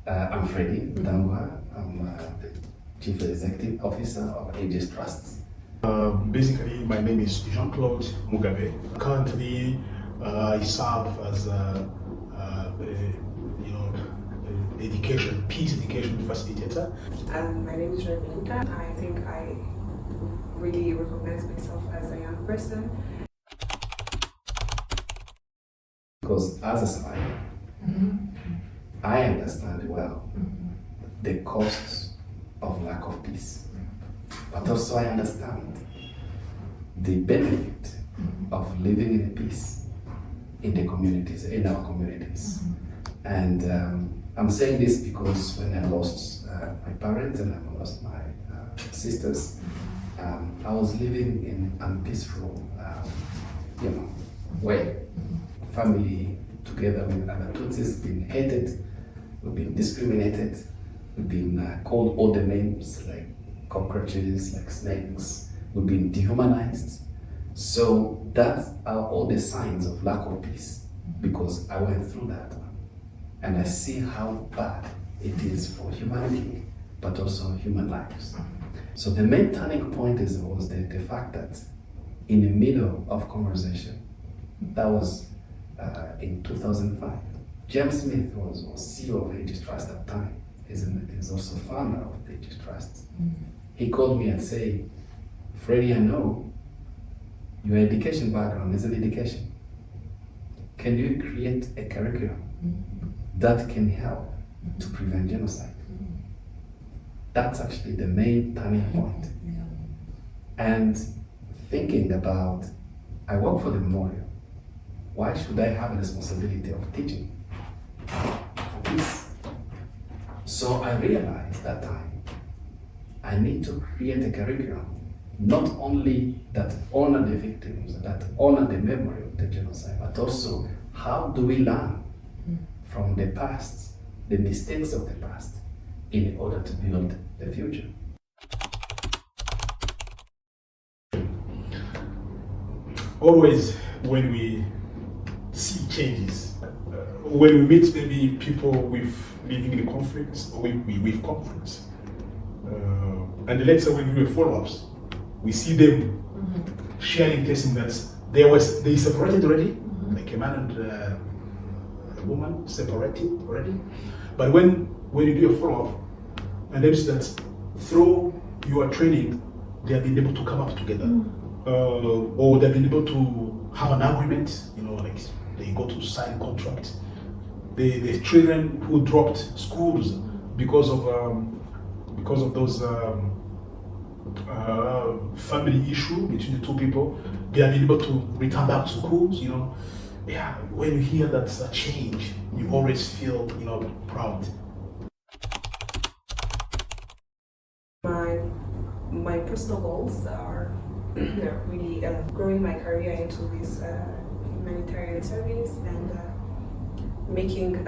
I'm Freddie Dangwa. I'm the Chief Executive Officer of Aegis Trust. Basically, my name is Jean-Claude Mugabe. Currently, I serve as peace education facilitator. My name is Renita. I think I really recognize myself as a young person. Because as a spy, I understand well the costs of lack of peace, but also I understand the benefit of living in peace in the communities, in our communities. And I'm saying this because when I lost my parents and I lost my sisters, I was living in unpeaceful, way. Family together with other Tutsis been hated, we've been discriminated, we've been called all the names like cockroaches, like snakes, we've been dehumanized. So that are all the signs of lack of peace, because I went through that and I see how bad it is for humanity, but also human lives. So the main turning point was the fact that in the middle of conversation, that was in 2005, James Smith was CEO of Aegis Trust at the time. He's also founder of Aegis Trust. He called me and said, Freddie, I know your education background is an education. Can you create a curriculum that can help to prevent genocide? That's actually the main turning point. And thinking about, I work for the memorial. Why should I have the responsibility of teaching for peace? So I realized that time I need to create a curriculum not only that honor the victims, that honor the memory of the genocide, but also how do we learn from the past, the mistakes of the past, in order to build the future. Always when we see changes, when we meet maybe people living in conflicts or with conflicts, and let's say when we do follow-ups, we see them sharing testing that they separated already, like a man and a woman separated already. But when you do a follow-up, and then see that through your training, they have been able to come up together, or they've been able to have an agreement, like they go to sign contract. The children who dropped schools because of those family issue between the two people, they have been able to return back to schools. Yeah. When you hear that's a change, you always feel proud. My personal goals are really growing my career into this humanitarian service and making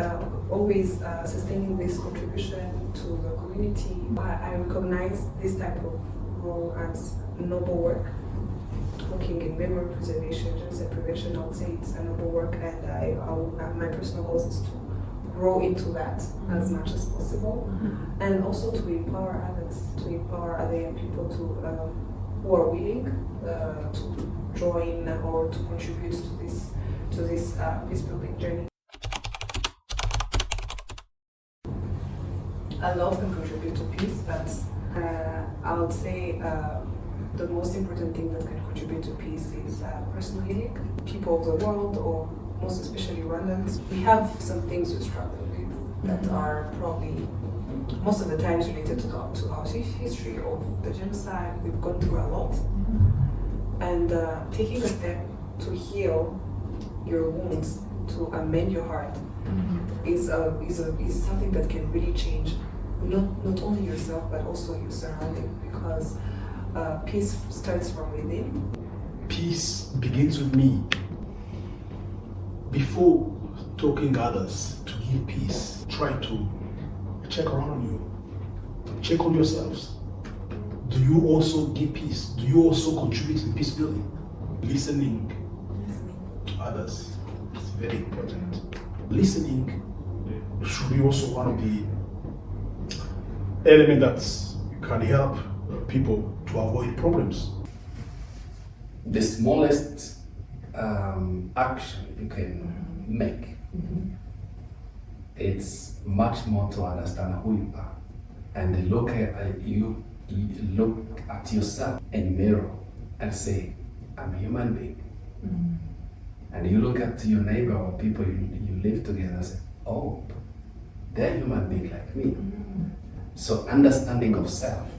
always sustaining this contribution to the community. I recognize this type of role as noble work. Working in memory preservation, genocide prevention, I would say it's a noble work, and my personal goals is to grow into that as much as possible, and also to empower others, to empower other young people who are willing to join or to contribute to this peace building journey. A lot can contribute to peace, but I would say the most important thing that can contribute to peace is personal healing. People of the world, or most especially Rwandans, we have some things we struggle with that are probably most of the times related to our history of the genocide. We've gone through a lot, and taking a step to heal your wounds, to amend your heart, is something that can really change not only yourself but also your surrounding, because peace starts from within. Peace begins with me. Before talking others to give peace, try to check around you, check on yourselves. Do you also give peace? Do you also contribute to peace building? Listening to others is very important. Listening should be also one of the element that can help people to avoid problems. The smallest action you can make, it's much more to understand who you are and look at you look at yourself in the mirror and say, I'm a human being. And you look at your neighbor or people you live together and say, oh, they're human beings like me. So understanding of self,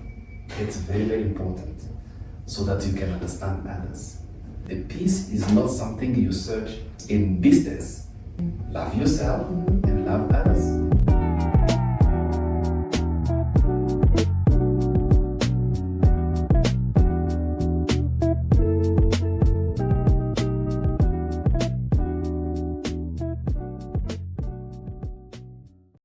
it's very, very important so that you can understand others. The peace is not something you search in business. Love yourself and love others.